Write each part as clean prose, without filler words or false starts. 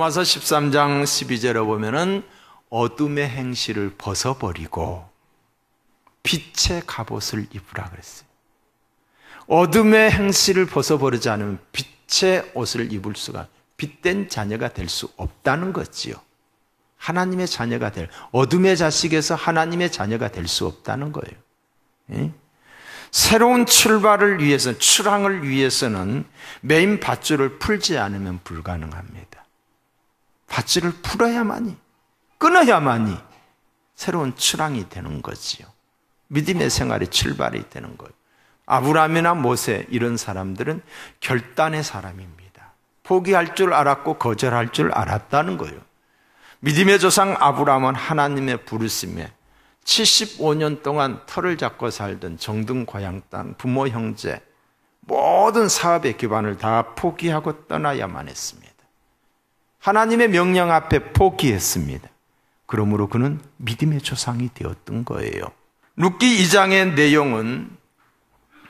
로마서 13장 12절에 보면은 어둠의 행실을 벗어버리고 빛의 갑옷을 입으라 그랬어요. 어둠의 행실을 벗어버리지 않으면 빛의 옷을 입을 수가, 빛된 자녀가 될 수 없다는 거지요. 하나님의 자녀가 될, 어둠의 자식에서 하나님의 자녀가 될 수 없다는 거예요. 예? 새로운 출발을 위해서, 출항을 위해서는 메인 밧줄을 풀지 않으면 불가능합니다. 밧줄을 풀어야만이, 끊어야만이 새로운 출항이 되는 거지요. 믿음의 생활의 출발이 되는 거예요. 아브라함이나 모세 이런 사람들은 결단의 사람입니다. 포기할 줄 알았고 거절할 줄 알았다는 거예요. 믿음의 조상 아브라함은 하나님의 부르심에 75년 동안 터를 잡고 살던 정든 고향 땅, 부모 형제, 모든 사업의 기반을 다 포기하고 떠나야만 했습니다. 하나님의 명령 앞에 포기했습니다. 그러므로 그는 믿음의 조상이 되었던 거예요. 룻기 2장의 내용은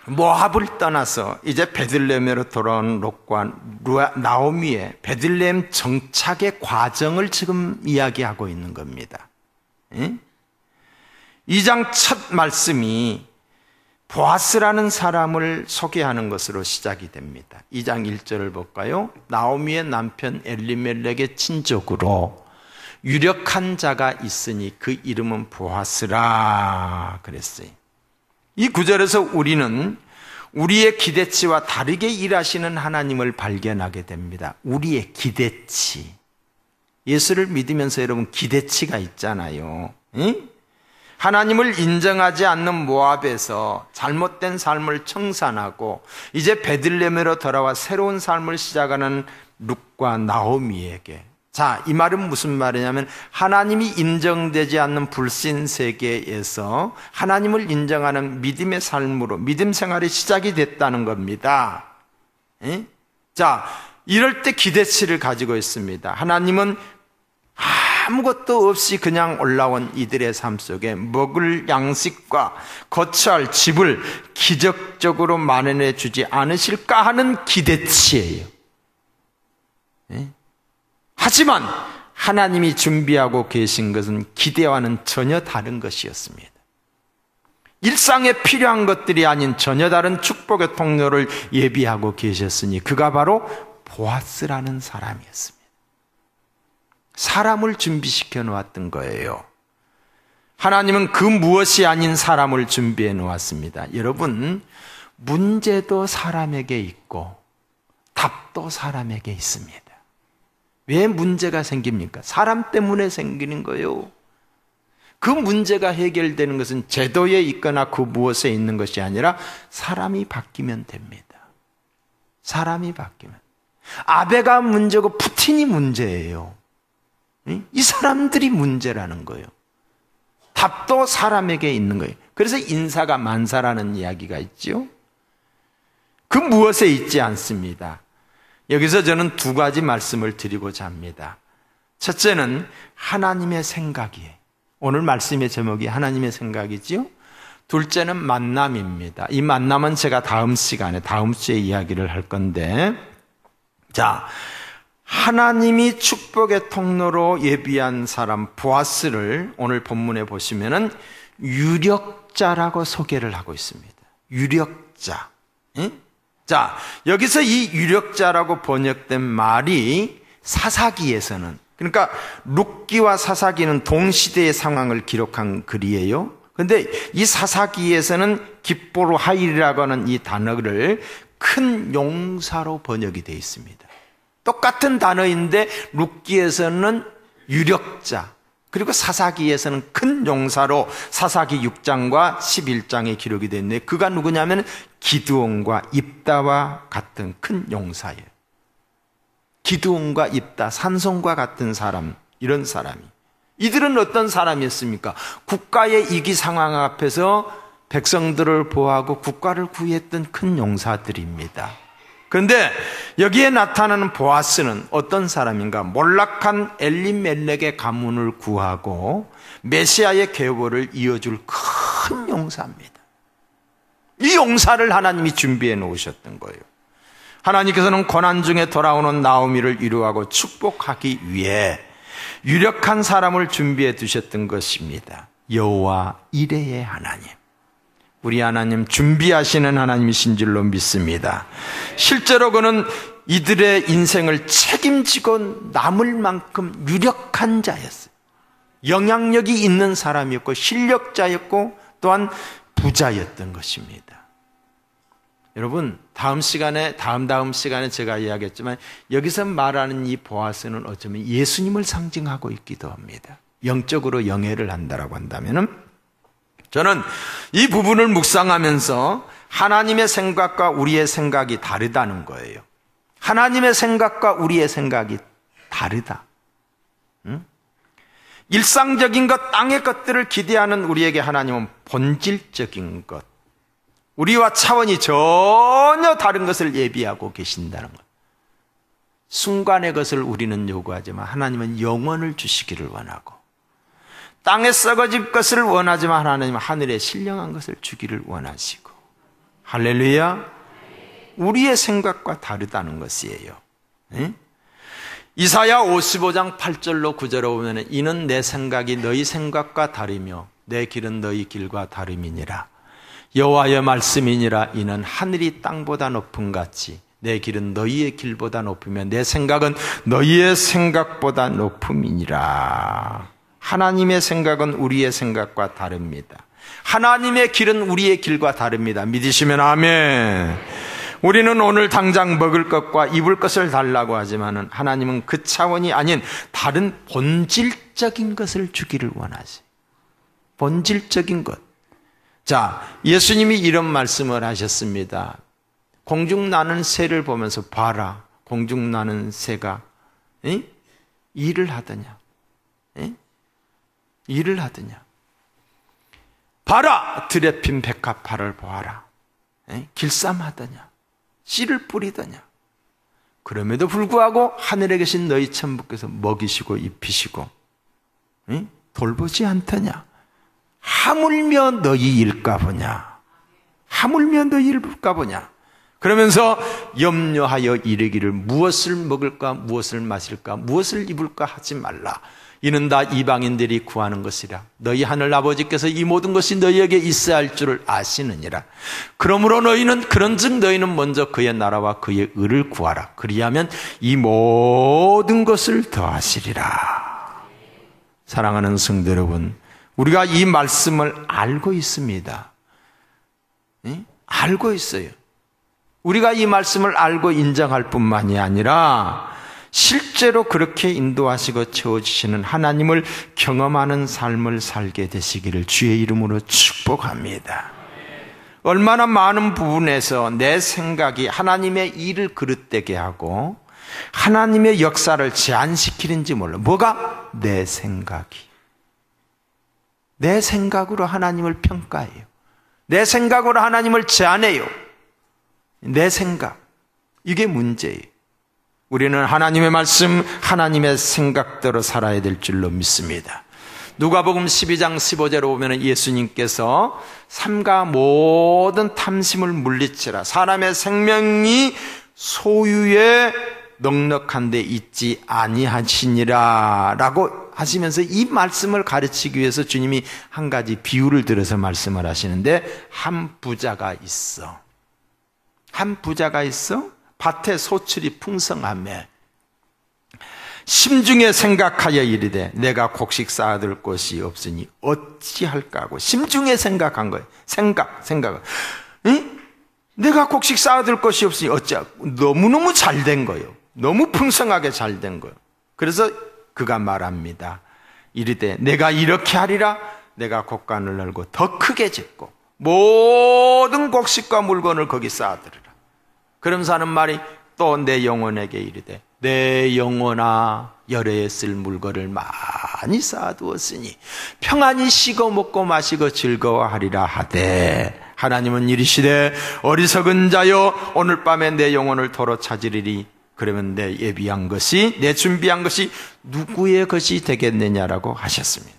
모압을 떠나서 이제 베들레헴으로 돌아온 롯과 나오미의 베들레헴 정착의 과정을 지금 이야기하고 있는 겁니다. 2장 첫 말씀이 보아스라는 사람을 소개하는 것으로 시작이 됩니다. 2장 1절을 볼까요? 나오미의 남편 엘리멜렉의 친족으로 유력한 자가 있으니 그 이름은 보아스라 그랬어요. 이 구절에서 우리는 우리의 기대치와 다르게 일하시는 하나님을 발견하게 됩니다. 우리의 기대치. 예수를 믿으면서 여러분 기대치가 있잖아요. 응? 하나님을 인정하지 않는 모압에서 잘못된 삶을 청산하고 이제 베들레헴으로 돌아와 새로운 삶을 시작하는 룻과 나오미에게, 자, 이 말은 무슨 말이냐면 하나님이 인정되지 않는 불신 세계에서 하나님을 인정하는 믿음의 삶으로 믿음 생활이 시작이 됐다는 겁니다. 에? 자, 이럴 때 기대치를 가지고 있습니다. 하나님은 아무것도 없이 그냥 올라온 이들의 삶 속에 먹을 양식과 거처할 집을 기적적으로 마련해 주지 않으실까 하는 기대치예요. 에? 하지만 하나님이 준비하고 계신 것은 기대와는 전혀 다른 것이었습니다. 일상에 필요한 것들이 아닌 전혀 다른 축복의 통로를 예비하고 계셨으니 그가 바로 보아스라는 사람이었습니다. 사람을 준비시켜 놓았던 거예요. 하나님은 그 무엇이 아닌 사람을 준비해 놓았습니다. 여러분, 문제도 사람에게 있고 답도 사람에게 있습니다. 왜 문제가 생깁니까? 사람 때문에 생기는 거예요. 그 문제가 해결되는 것은 제도에 있거나 그 무엇에 있는 것이 아니라 사람이 바뀌면 됩니다. 사람이 바뀌면. 아베가 문제고 푸틴이 문제예요. 이 사람들이 문제라는 거예요. 답도 사람에게 있는 거예요. 그래서 인사가 만사라는 이야기가 있죠. 그 무엇에 있지 않습니다. 여기서 저는 두 가지 말씀을 드리고자 합니다. 첫째는 하나님의 생각이에요. 오늘 말씀의 제목이 하나님의 생각이지요. 둘째는 만남입니다. 이 만남은 제가 다음 시간에, 다음 주에 이야기를 할 건데, 자, 하나님이 축복의 통로로 예비한 사람 보아스를 오늘 본문에 보시면은 유력자라고 소개를 하고 있습니다. 유력자. 응? 자, 여기서 이 유력자라고 번역된 말이 사사기에서는, 그러니까 룻기와 사사기는 동시대의 상황을 기록한 글이에요. 그런데 이 사사기에서는 깃보로 하일이라고 하는 이 단어를 큰 용사로 번역이 되어 있습니다. 똑같은 단어인데 룻기에서는 유력자, 그리고 사사기에서는 큰 용사로 사사기 6장과 11장에 기록이 되어 있는데 그가 누구냐면 기드온과 입다와 같은 큰 용사예요. 기드온과 입다, 산성과 같은 사람, 이런 사람이. 이들은 어떤 사람이었습니까? 국가의 위기 상황 앞에서 백성들을 보호하고 국가를 구했던 큰 용사들입니다. 그런데 여기에 나타나는 보아스는 어떤 사람인가? 몰락한 엘리멜렉의 가문을 구하고 메시아의 계보를 이어줄 큰 용사입니다. 이 용사를 하나님이 준비해 놓으셨던 거예요. 하나님께서는 고난 중에 돌아오는 나오미를 위로하고 축복하기 위해 유력한 사람을 준비해 두셨던 것입니다. 여호와 이레의 하나님, 우리 하나님 준비하시는 하나님이신 줄로 믿습니다. 실제로 그는 이들의 인생을 책임지고 남을 만큼 유력한 자였어요. 영향력이 있는 사람이었고 실력자였고 또한 부자였던 것입니다. 여러분, 다음 시간에 제가 이야기했지만 여기서 말하는 이 보아스는 어쩌면 예수님을 상징하고 있기도 합니다. 영적으로 영예를 한다라고 한다면은, 저는 이 부분을 묵상하면서 하나님의 생각과 우리의 생각이 다르다는 거예요. 하나님의 생각과 우리의 생각이 다르다. 일상적인 것, 땅의 것들을 기대하는 우리에게 하나님은 본질적인 것, 우리와 차원이 전혀 다른 것을 예비하고 계신다는 것. 순간의 것을 우리는 요구하지만 하나님은 영원을 주시기를 원하고, 땅에 썩어질 것을 원하지만 하나님은 하늘에 신령한 것을 주기를 원하시고, 할렐루야. 우리의 생각과 다르다는 것이에요. 네? 이사야 55장 8절로 9절로 보면 이는 내 생각이 너희 생각과 다르며 내 길은 너희 길과 다름이니라. 여호와의 말씀이니라. 이는 하늘이 땅보다 높음 같이 내 길은 너희의 길보다 높으며 내 생각은 너희의 생각보다 높음이니라. 하나님의 생각은 우리의 생각과 다릅니다. 하나님의 길은 우리의 길과 다릅니다. 믿으시면 아멘. 우리는 오늘 당장 먹을 것과 입을 것을 달라고 하지만 하나님은 그 차원이 아닌 다른 본질적인 것을 주기를 원하지. 본질적인 것. 자, 예수님이 이런 말씀을 하셨습니다. 공중 나는 새를 보면서 봐라. 공중 나는 새가 일을 하더냐. 일을 하더냐. 봐라. 들에 핀 백합화를 보아라. 길쌈하더냐. 씨를 뿌리더냐. 그럼에도 불구하고 하늘에 계신 너희 천부께서 먹이시고 입히시고 돌보지 않더냐. 하물며 너희 일까 보냐. 하물며 너희 일까 보냐. 그러면서 염려하여 이르기를 무엇을 먹을까 무엇을 마실까 무엇을 입을까 하지 말라. 이는 다 이방인들이 구하는 것이라. 너희 하늘 아버지께서 이 모든 것이 너희에게 있어야 할 줄을 아시느니라. 그러므로 그런즉 너희는 먼저 그의 나라와 그의 의를 구하라. 그리하면 이 모든 것을 더하시리라. 사랑하는 성도 여러분, 우리가 이 말씀을 알고 있습니다. 알고 있어요. 우리가 이 말씀을 알고 인정할 뿐만이 아니라 실제로 그렇게 인도하시고 채워주시는 하나님을 경험하는 삶을 살게 되시기를 주의 이름으로 축복합니다. 얼마나 많은 부분에서 내 생각이 하나님의 일을 그릇되게 하고 하나님의 역사를 제한시키는지 몰라. 뭐가? 내 생각이. 내 생각으로 하나님을 평가해요. 내 생각으로 하나님을 제한해요. 내 생각. 이게 문제예요. 우리는 하나님의 말씀, 하나님의 생각대로 살아야 될 줄로 믿습니다. 누가복음 12장 15절에 보면 예수님께서 삼가 모든 탐심을 물리치라. 사람의 생명이 소유에 넉넉한 데 있지 아니하시니라 라고 하시면서 이 말씀을 가르치기 위해서 주님이 한 가지 비유를 들어서 말씀을 하시는데, 한 부자가 있어. 한 부자가 있어. 밭에 소출이 풍성하며 심중에 생각하여 이르되 내가 곡식 쌓아둘 곳이 없으니 어찌할까 하고 심중에 생각한 거예요. 생각을. 내가 곡식 쌓아둘 곳이 없으니 어찌할까. 너무너무 잘된 거예요. 너무 풍성하게 잘된 거예요. 그래서 그가 말합니다. 이르되 내가 이렇게 하리라. 내가 곡간을 열고 더 크게 짓고 모든 곡식과 물건을 거기 쌓아두리라. 그러면서 하는 말이 또 내 영혼에게 이르되 내 영혼아 열애에 쓸 물건을 많이 쌓아두었으니 평안히 쉬고 먹고 마시고 즐거워하리라 하되, 하나님은 이르시되 어리석은 자여 오늘 밤에 내 영혼을 도로 찾으리니 그러면 내 예비한 것이, 내 준비한 것이 누구의 것이 되겠느냐라고 하셨습니다.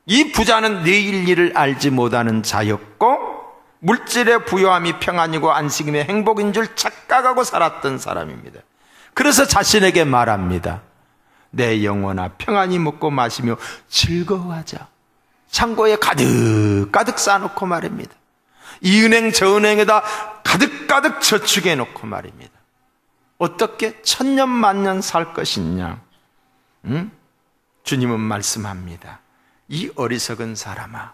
이 부자는 내일 일을 알지 못하는 자였고 물질의 부요함이 평안이고 안식임의 행복인 줄 착각하고 살았던 사람입니다. 그래서 자신에게 말합니다. 내 영혼아 평안히 먹고 마시며 즐거워하자. 창고에 가득 쌓아놓고 말입니다. 이 은행 저 은행에다 가득 저축해 놓고 말입니다. 어떻게 천년 만년 살 것이냐? 주님은 말씀합니다. 이 어리석은 사람아,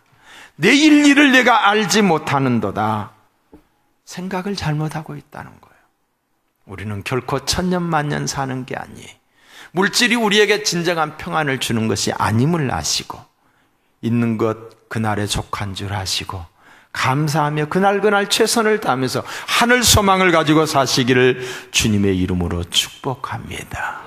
내일 일을 내가 알지 못하는도다. 생각을 잘못하고 있다는 거예요. 우리는 결코 천년 만년 사는 게 아니에요. 물질이 우리에게 진정한 평안을 주는 것이 아님을 아시고, 있는 것 그날에 족한 줄 아시고, 감사하며 그날 최선을 다하면서 하늘 소망을 가지고 사시기를 주님의 이름으로 축복합니다.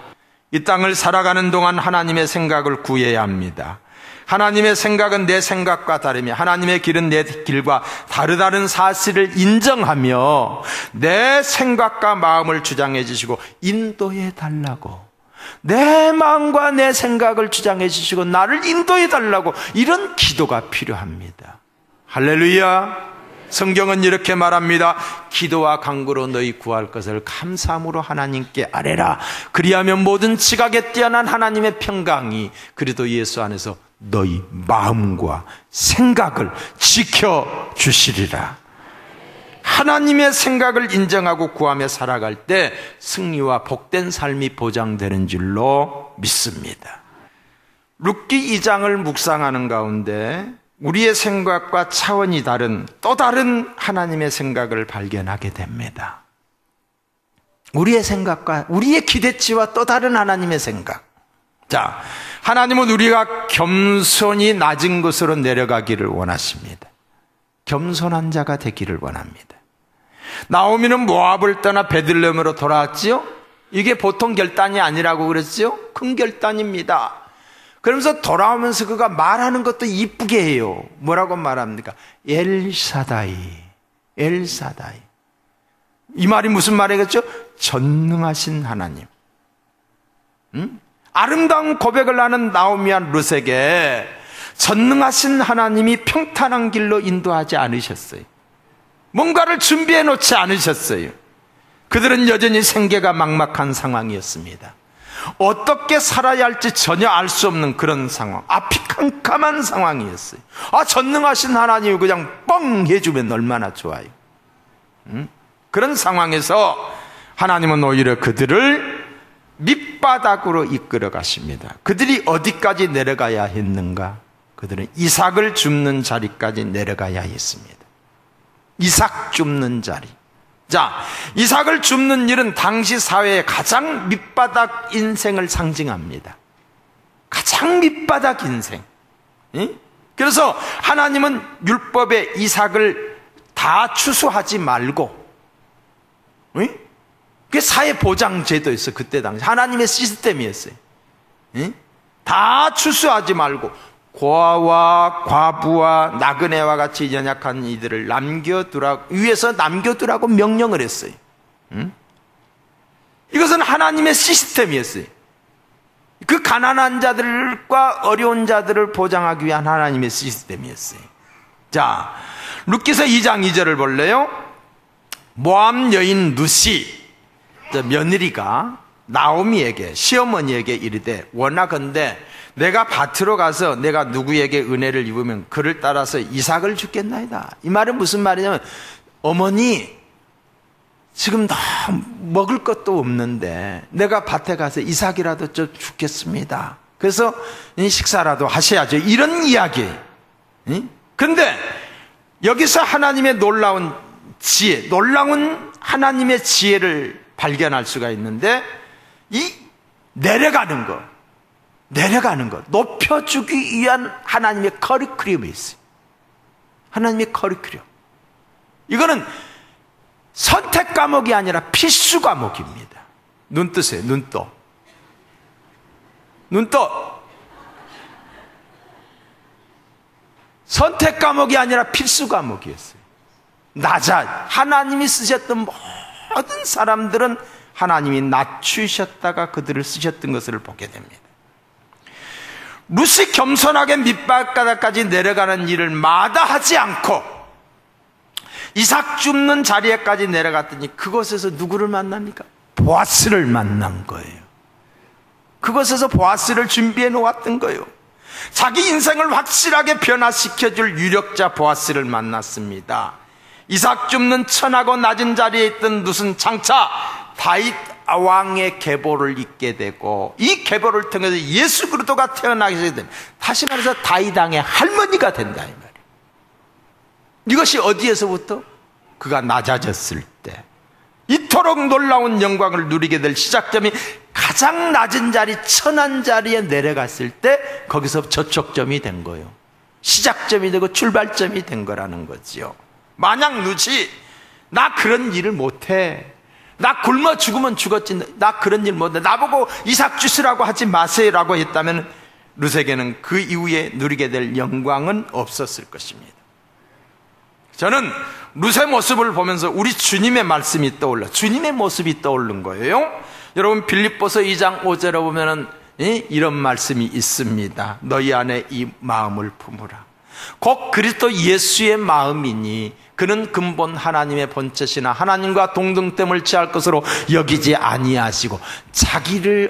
이 땅을 살아가는 동안 하나님의 생각을 구해야 합니다. 하나님의 생각은 내 생각과 다르며 하나님의 길은 내 길과 다르다는 사실을 인정하며 내 생각과 마음을 주장해 주시고 인도해 달라고, 내 마음과 내 생각을 주장해 주시고 나를 인도해 달라고, 이런 기도가 필요합니다. 할렐루야. 성경은 이렇게 말합니다. 기도와 간구로 너희 구할 것을 감사함으로 하나님께 아뢰라. 그리하면 모든 지각에 뛰어난 하나님의 평강이 그리스도 예수 안에서 너희 마음과 생각을 지켜주시리라. 하나님의 생각을 인정하고 구하며 살아갈 때 승리와 복된 삶이 보장되는 줄로 믿습니다. 룻기 2장을 묵상하는 가운데 우리의 생각과 차원이 다른 또 다른 하나님의 생각을 발견하게 됩니다. 우리의 생각과 우리의 기대치와 또 다른 하나님의 생각. 자, 하나님은 우리가 겸손히 낮은 곳으로 내려가기를 원하십니다. 겸손한 자가 되기를 원합니다. 나오미는 모압을 떠나 베들레헴으로 돌아왔지요? 이게 보통 결단이 아니라고 그랬지요? 큰 결단입니다. 그러면서 돌아오면서 그가 말하는 것도 이쁘게 해요. 뭐라고 말합니까? 엘사다이, 엘사다이. 이 말이 무슨 말이겠죠? 전능하신 하나님. 아름다운 고백을 하는 나오미와 룻에게 전능하신 하나님이 평탄한 길로 인도하지 않으셨어요. 뭔가를 준비해 놓지 않으셨어요. 그들은 여전히 생계가 막막한 상황이었습니다. 어떻게 살아야 할지 전혀 알 수 없는 그런 상황, 앞이 캄캄한 상황이었어요. 전능하신 하나님이 그냥 뻥 해주면 얼마나 좋아요. 그런 상황에서 하나님은 오히려 그들을 밑바닥으로 이끌어 가십니다. 그들이 어디까지 내려가야 했는가? 그들은 이삭을 줍는 자리까지 내려가야 했습니다. 이삭 줍는 자리. 자, 이삭을 줍는 일은 당시 사회의 가장 밑바닥 인생을 상징합니다. 가장 밑바닥 인생. 그래서 하나님은 율법에 이삭을 다 추수하지 말고, 그게 사회 보장 제도였어요. 그때 당시 하나님의 시스템이었어요. 다 추수하지 말고 고아와 과부와 나그네와 같이 연약한 이들을 위에서 남겨두라고 명령을 했어요. 이것은 하나님의 시스템이었어요. 그 가난한 자들과 어려운 자들을 보장하기 위한 하나님의 시스템이었어요. 자, 룻기서 2장 2절을 볼래요? 모압 여인 룻이 며느리가 나오미에게, 시어머니에게 이르되 원하건대 내가 밭으로 가서 내가 누구에게 은혜를 입으면 그를 따라서 이삭을 주겠나이다. 이 말은 무슨 말이냐면, 어머니 지금 다 먹을 것도 없는데 내가 밭에 가서 이삭이라도 좀 주겠습니다. 그래서 식사라도 하셔야죠. 이런 이야기예요. 그런데 여기서 하나님의 놀라운 지혜, 놀라운 하나님의 지혜를 발견할 수가 있는데, 이 내려가는 것, 높여주기 위한 하나님의 커리큘럼이 있어요. 하나님의 커리큘럼. 이거는 선택 과목이 아니라 필수 과목입니다. 눈 뜨세요. 눈 떠. 선택 과목이 아니라 필수 과목이었어요. 하나님이 쓰셨던 모든 사람들은 하나님이 낮추셨다가 그들을 쓰셨던 것을 보게 됩니다. 룻이 겸손하게 밑바닥까지 내려가는 일을 마다하지 않고 이삭 줍는 자리에까지 내려갔더니 그곳에서 누구를 만납니까? 보아스를 만난 거예요. 그곳에서 보아스를 준비해 놓았던 거예요. 자기 인생을 확실하게 변화시켜줄 유력자 보아스를 만났습니다. 이삭 줍는 천하고 낮은 자리에 있던 룻은 장차 다윗 왕의 계보를 잇게 되고, 이 계보를 통해서 예수 그리스도가 태어나게 되면, 다시 말해서 다윗 왕의 할머니가 된다 이 말이에요. 이것이 어디에서부터? 그가 낮아졌을 때, 이토록 놀라운 영광을 누리게 될 시작점이 가장 낮은 자리, 천한 자리에 내려갔을 때 거기서 저촉점이 된 거예요. 시작점이 되고 출발점이 된 거라는 거지요. 만약 룻이 나 그런 일을 못해, 나 굶어 죽으면 죽었지, 나 그런 일 못해, 나보고 이삭 주시라고 하지 마세요라고 했다면 룻에게는 그 이후에 누리게 될 영광은 없었을 것입니다. 저는 룻의 모습을 보면서 우리 주님의 말씀이 떠올라, 주님의 모습이 떠오른 거예요. 여러분 빌립보서 2장 5절에 보면은 이런 말씀이 있습니다. 너희 안에 이 마음을 품으라. 곧 그리스도 예수의 마음이니 그는 근본 하나님의 본체시나 하나님과 동등됨을 취할 것으로 여기지 아니하시고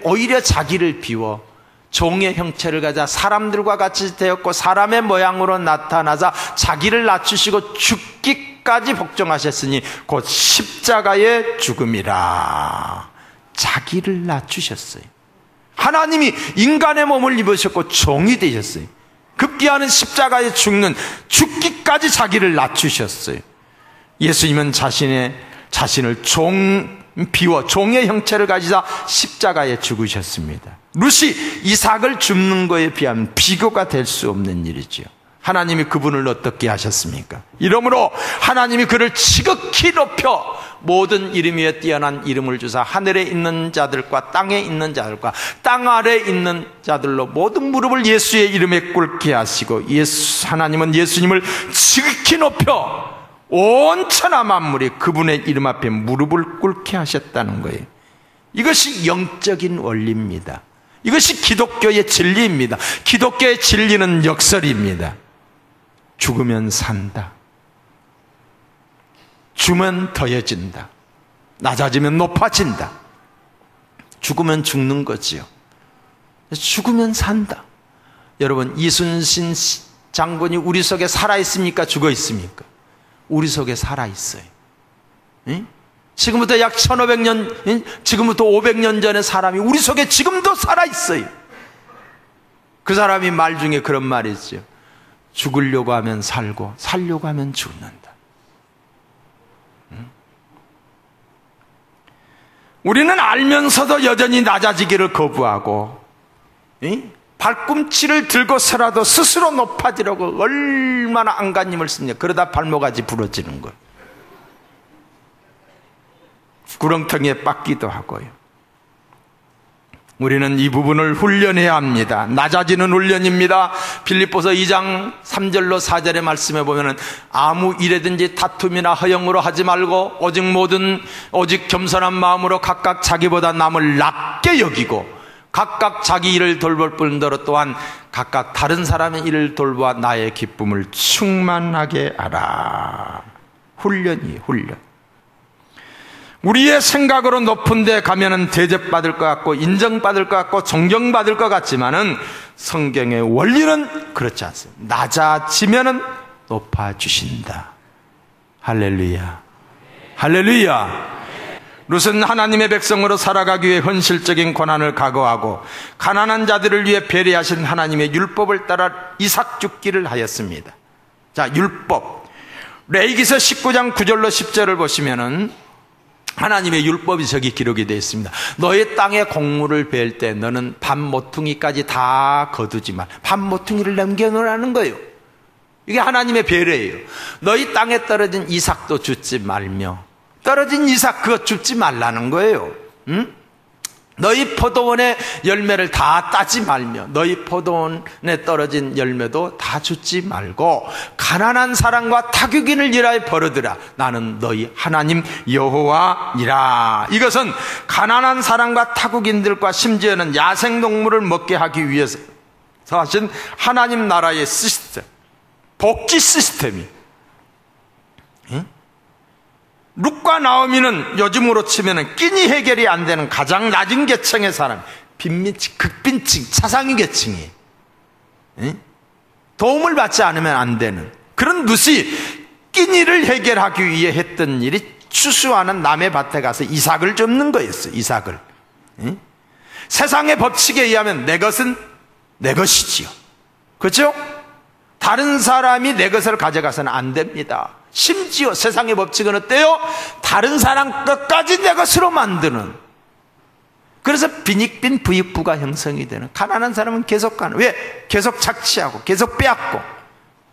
오히려 자기를 비워 종의 형체를 가져 사람들과 같이 되었고 사람의 모양으로 나타나사 자기를 낮추시고 죽기까지 복종하셨으니 곧 십자가의 죽음이라. 자기를 낮추셨어요. 하나님이 인간의 몸을 입으셨고 종이 되셨어요. 급기야는 십자가에 죽기까지 자기를 낮추셨어요. 예수님은 자신을 비워 종의 형체를 가지사 십자가에 죽으셨습니다. 룻이 이삭을 줍는 것에 비하면 비교가 될 수 없는 일이죠. 하나님이 그분을 어떻게 하셨습니까? 이러므로 하나님이 그를 지극히 높여 모든 이름 위에 뛰어난 이름을 주사 하늘에 있는 자들과 땅에 있는 자들과 땅 아래에 있는 자들로 모든 무릎을 예수의 이름에 꿇게 하시고, 하나님은 예수님을 지극히 높여 온 천하 만물이 그분의 이름 앞에 무릎을 꿇게 하셨다는 거예요. 이것이 영적인 원리입니다. 이것이 기독교의 진리입니다. 기독교의 진리는 역설입니다. 죽으면 산다. 주면 더해진다. 낮아지면 높아진다. 죽으면 죽는 거지요. 죽으면 산다. 여러분, 이순신 장군이 우리 속에 살아있습니까? 죽어있습니까? 우리 속에 살아있어요. 응? 지금부터 약 1500년, 지금부터 500년 전의 사람이 우리 속에 지금도 살아있어요. 그 사람이 말 중에 그런 말이 있죠. 죽으려고 하면 살고 살려고 하면 죽는다. 우리는 알면서도 여전히 낮아지기를 거부하고 발꿈치를 들고서라도 스스로 높아지려고 얼마나 안간힘을 쓰냐. 그러다 발목까지 부러지는 거예요. 구렁텅이에 빠기도 하고요. 우리는 이 부분을 훈련해야 합니다. 낮아지는 훈련입니다. 빌립보서 2장 3절로 4절의 말씀에 보면은 아무 일에든지 다툼이나 허영으로 하지 말고 오직 겸손한 마음으로 각각 자기보다 남을 낮게 여기고 각각 자기 일을 돌볼 뿐더러 또한 각각 다른 사람의 일을 돌보아 나의 기쁨을 충만하게 하라. 훈련이에요, 훈련. 우리의 생각으로 높은 데 가면은 대접받을 것 같고 인정받을 것 같고 존경받을 것 같지만은 성경의 원리는 그렇지 않습니다. 낮아지면은 높아주신다. 할렐루야. 할렐루야. 룻은 하나님의 백성으로 살아가기 위해 현실적인 고난을 각오하고 가난한 자들을 위해 배려하신 하나님의 율법을 따라 이삭 죽기를 하였습니다. 자, 율법. 레위기서 19장 9절로 10절을 보시면은 하나님의 율법이 저기 기록이 되어 있습니다. 너의 땅에 곡물을 베을 때 너는 밥 모퉁이까지 다 거두지 마. 밥 모퉁이를 남겨놓으라는 거예요. 이게 하나님의 배려예요. 너희 땅에 떨어진 이삭도 줍지 말며, 떨어진 이삭 그거 줍지 말라는 거예요. 응? 너희 포도원의 열매를 다 따지 말며 너희 포도원에 떨어진 열매도 다 줍지 말고 가난한 사람과 타국인을 위하여 벌어들라. 나는 너희 하나님 여호와니라. 이것은 가난한 사람과 타국인들과 심지어는 야생동물을 먹게 하기 위해서 하신 하나님 나라의 시스템, 복지 시스템이. 응? 룻과 나오미는 요즘으로 치면은 끼니 해결이 안 되는 가장 낮은 계층의 사람, 빈민층, 극빈층, 차상위 계층이 도움을 받지 않으면 안 되는 그런 룻이 끼니를 해결하기 위해 했던 일이 추수하는 남의 밭에 가서 이삭을 줍는 거였어요. 이삭을. 세상의 법칙에 의하면 내 것은 내 것이지요. 그렇죠? 다른 사람이 내 것을 가져가서는 안 됩니다. 심지어 세상의 법칙은 어때요? 다른 사람 것까지 내 것으로 만드는. 그래서 빈익빈 부익부가 형성이 되는. 가난한 사람은 계속 가는. 왜? 계속 착취하고 계속 빼앗고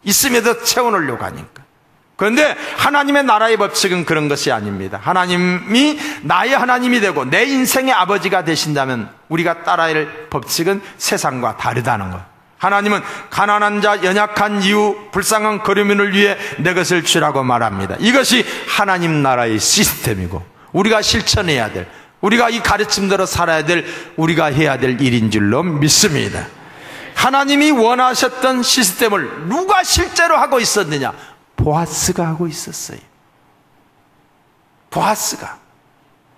있음에도 채워놓으려고 하니까. 그런데 하나님의 나라의 법칙은 그런 것이 아닙니다. 하나님이 나의 하나님이 되고 내 인생의 아버지가 되신다면 우리가 따라야 할 법칙은 세상과 다르다는 것. 하나님은 가난한 자, 연약한 이유, 불쌍한 거류민을 위해 내 것을 주라고 말합니다. 이것이 하나님 나라의 시스템이고 우리가 실천해야 될, 우리가 이 가르침대로 살아야 될, 우리가 해야 될 일인 줄로 믿습니다. 하나님이 원하셨던 시스템을 누가 실제로 하고 있었느냐? 보아스가 하고 있었어요. 보아스가.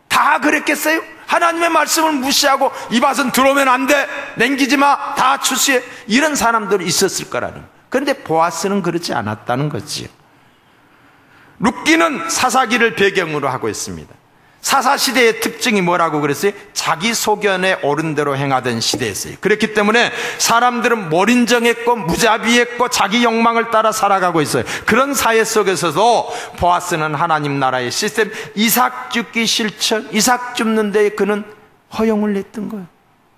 다 그랬겠어요? 하나님의 말씀을 무시하고 이 밭은 들어오면 안 돼, 남기지 마, 다 추수해, 이런 사람들이 있었을 거라는. 그런데 보아스는 그렇지 않았다는 거지요. 룻기는 사사기를 배경으로 하고 있습니다. 사사시대의 특징이 뭐라고 그랬어요? 자기 소견에 옳은 대로 행하던 시대였어요. 그렇기 때문에 사람들은 몰인정했고 무자비했고 자기 욕망을 따라 살아가고 있어요. 그런 사회 속에서도 보아스는 하나님 나라의 시스템, 이삭 줍기 실천, 이삭 줍는 데 그는 허용을 했던 거예요.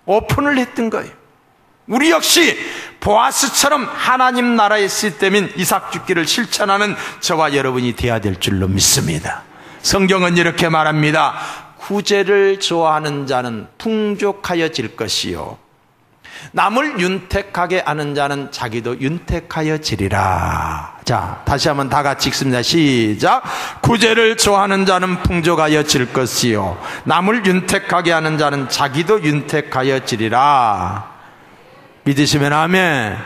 오픈을 했던 거예요. 우리 역시 보아스처럼 하나님 나라의 시스템인 이삭 줍기를 실천하는 저와 여러분이 되어야 될 줄로 믿습니다. 성경은 이렇게 말합니다. 구제를 좋아하는 자는 풍족하여질 것이요, 남을 윤택하게 하는 자는 자기도 윤택하여지리라. 자, 다시 한번 다 같이 읽습니다. 시작. 구제를 좋아하는 자는 풍족하여질 것이요, 남을 윤택하게 하는 자는 자기도 윤택하여지리라. 믿으시면 아멘.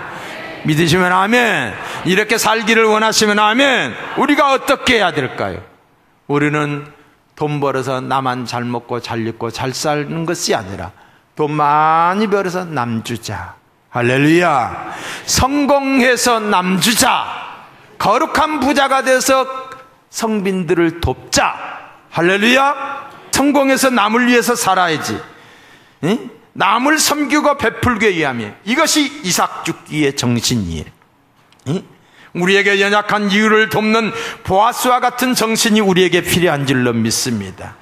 믿으시면 아멘. 이렇게 살기를 원하시면 아멘. 우리가 어떻게 해야 될까요? 우리는 돈 벌어서 나만 잘 먹고 잘 입고 잘 사는 것이 아니라 돈 많이 벌어서 남 주자. 할렐루야. 성공해서 남 주자. 거룩한 부자가 돼서 성빈들을 돕자. 할렐루야. 성공해서 남을 위해서 살아야지. 응? 남을 섬기고 베풀기 위함이에요. 이것이 이삭 줍기의 정신이에요. 응? 우리에게 연약한 이유를 돕는 보아스와 같은 정신이 우리에게 필요한 줄로 믿습니다.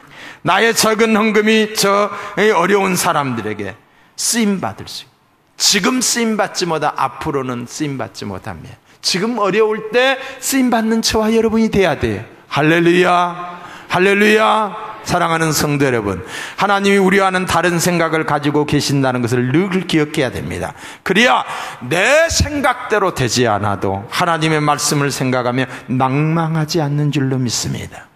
나의 적은 헌금이 저 어려운 사람들에게 쓰임받을 수 있어요. 지금 쓰임받지 못하 앞으로는 쓰임받지 못합니다. 지금 어려울 때 쓰임받는 저와 여러분이 돼야 돼요. 할렐루야. 할렐루야. 사랑하는 성도 여러분, 하나님이 우리와는 다른 생각을 가지고 계신다는 것을 늘 기억해야 됩니다. 그래야 내 생각대로 되지 않아도 하나님의 말씀을 생각하며 낭망하지 않는 줄로 믿습니다.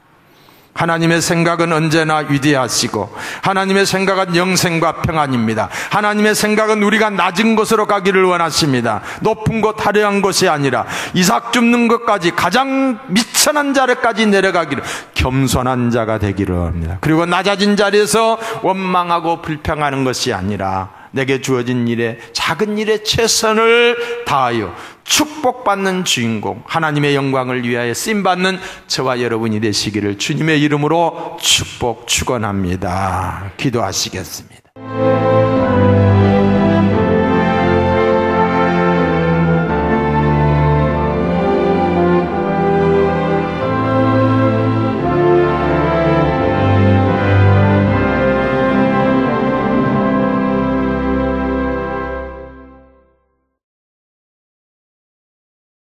하나님의 생각은 언제나 위대하시고 하나님의 생각은 영생과 평안입니다. 하나님의 생각은 우리가 낮은 곳으로 가기를 원하십니다. 높은 곳, 화려한 곳이 아니라 이삭 줍는 것까지 가장 미천한 자리까지 내려가기를, 겸손한 자가 되기를 합니다. 그리고 낮아진 자리에서 원망하고 불평하는 것이 아니라 내게 주어진 일에, 작은 일에 최선을 다하여 축복받는 주인공, 하나님의 영광을 위하여 쓰임받는 저와 여러분이 되시기를 주님의 이름으로 축복합니다. 기도하시겠습니다.